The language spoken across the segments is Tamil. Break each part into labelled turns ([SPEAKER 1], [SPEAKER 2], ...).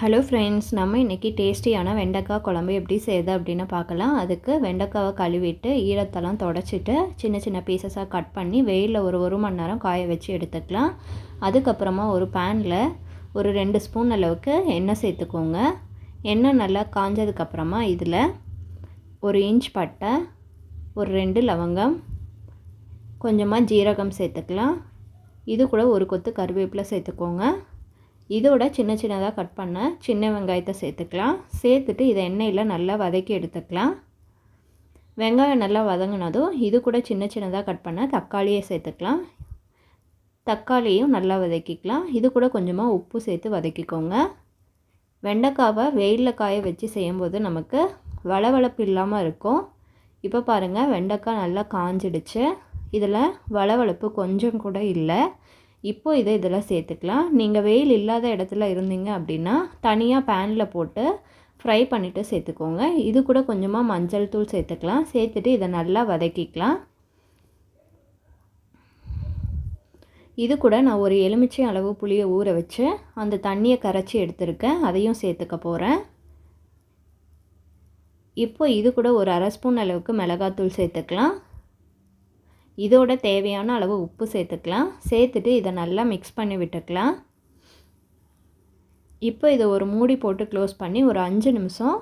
[SPEAKER 1] ஹலோ ஃப்ரெண்ட்ஸ், நம்ம இன்றைக்கி டேஸ்டியான வெண்டைக்காய் குழம்பு எப்படி செய்யுது அப்படின்னு பார்க்கலாம். அதுக்கு வெண்டைக்காவை கழுவிட்டு ஈரத்தெல்லாம் தொடச்சிட்டு சின்ன சின்ன பீசஸாக கட் பண்ணி வெயிலில் ஒரு மணி நேரம் காய வச்சு எடுத்துக்கலாம். அதுக்கப்புறமா ஒரு பேனில் ஒரு 2 ஸ்பூன் அளவுக்கு எண்ணெய் சேர்த்துக்கோங்க. எண்ணெய் நல்லா காஞ்சதுக்கப்புறமா இதில் 1 இன்ச் பட்டை, ஒரு 2 லவங்கம், கொஞ்சமாக ஜீரகம் சேர்த்துக்கலாம். இது கூட ஒரு கொத்து கருவேப்பிலை சேர்த்துக்கோங்க. இதோட சின்ன சின்னதாக கட் பண்ண சின்ன வெங்காயத்தை சேர்த்துக்கலாம். சேர்த்துட்டு இதை எண்ணெயில் நல்லா வதக்கி எடுத்துக்கலாம். வெங்காயம் நல்லா வதங்கினதும் இது கூட சின்ன சின்னதாக கட் பண்ண தக்காளியை சேர்த்துக்கலாம். தக்காளியும் நல்லா வதக்கிக்கலாம். இது கூட கொஞ்சமாக உப்பு சேர்த்து வதக்கிக்கோங்க. வெண்டைக்காவை வெயிலில் காய வச்சு செய்யும்போது நமக்கு வளவளப்பு இல்லாமல் இருக்கும். இப்போ பாருங்கள், வெண்டைக்காய் நல்லா காஞ்சிடுச்சு. இதில் வளவளப்பு கொஞ்சம் கூட இல்லை. இப்போது இதில் சேர்த்துக்கலாம். நீங்கள் வெயில் இல்லாத இடத்துல இருந்தீங்க அப்படின்னா தனியாக பேனில் போட்டு ஃப்ரை பண்ணிவிட்டு சேர்த்துக்கோங்க. இது கூட கொஞ்சமாக மஞ்சள் தூள் சேர்த்துக்கலாம். சேர்த்துட்டு இதை நல்லா வதக்கிக்கலாம். இது கூட நான் ஒரு எலுமிச்சை அளவு புளியை ஊற வச்சு அந்த தண்ணியை கரைச்சி எடுத்துருக்கேன். அதையும் சேர்த்துக்க போகிறேன். இப்போ இது கூட ஒரு 1/2 ஸ்பூன் அளவுக்கு மிளகாத்தூள் சேர்த்துக்கலாம். இதோட தேவையான அளவு உப்பு சேர்த்துக்கலாம். சேர்த்துட்டு இதை நல்லா மிக்ஸ் பண்ணி விட்டுக்கலாம். இப்போ இதை ஒரு மூடி போட்டு க்ளோஸ் பண்ணி ஒரு 5 நிமிஷம்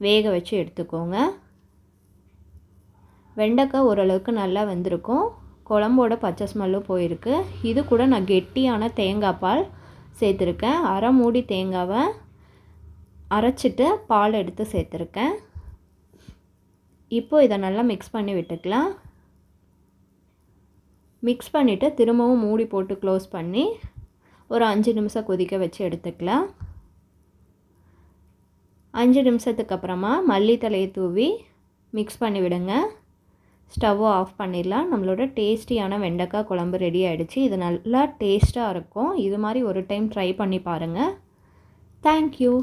[SPEAKER 1] வேக வச்சு எடுத்துக்கோங்க. வெண்டைக்காய் ஓரளவுக்கு நல்லா வெந்திருக்கும். குழம்போட பச்சை ஸ்மெல்லும் போயிருக்கு. இது கூட நான் கெட்டியான தேங்காய் பால் சேர்த்துருக்கேன். 1/2 மூடி தேங்காவை அரைச்சிட்டு பால் எடுத்து சேர்த்துருக்கேன். இப்போ இதை நல்லா மிக்ஸ் பண்ணி விட்டுக்கலாம். மிக்ஸ் பண்ணிவிட்டு திரும்பவும் மூடி போட்டு க்ளோஸ் பண்ணி ஒரு 5 நிமிஷம் கொதிக்க வச்சு எடுத்துக்கலாம். 5 நிமிஷத்துக்கு அப்புறமா மல்லித்தலையை தூவி மிக்ஸ் பண்ணி விடுங்க. ஸ்டவ்வை ஆஃப் பண்ணிடலாம். நம்மளோட டேஸ்டியான வெண்டைக்காய் குழம்பு ரெடி ஆகிடுச்சு. இது நல்லா டேஸ்ட்டாக இருக்கும். இது மாதிரி ஒரு டைம் ட்ரை பண்ணி பாருங்கள். தேங்க்யூ.